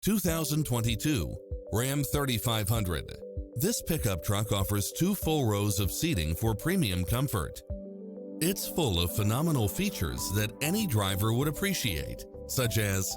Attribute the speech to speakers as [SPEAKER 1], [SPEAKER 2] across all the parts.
[SPEAKER 1] 2022 Ram 3500. This pickup truck offers 2 full rows of seating for premium comfort. It's full of phenomenal features that any driver would appreciate, such as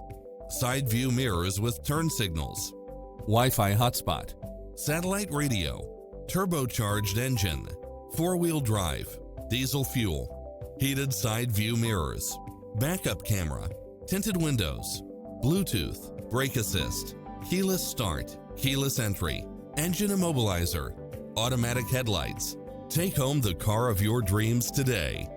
[SPEAKER 1] side view mirrors with turn signals, Wi-Fi hotspot, satellite radio, turbocharged engine, 4-wheel drive, diesel fuel, heated side view mirrors, backup camera, tinted windows, Bluetooth, brake assist, keyless start, keyless entry, engine immobilizer, automatic headlights. Take home the car of your dreams today.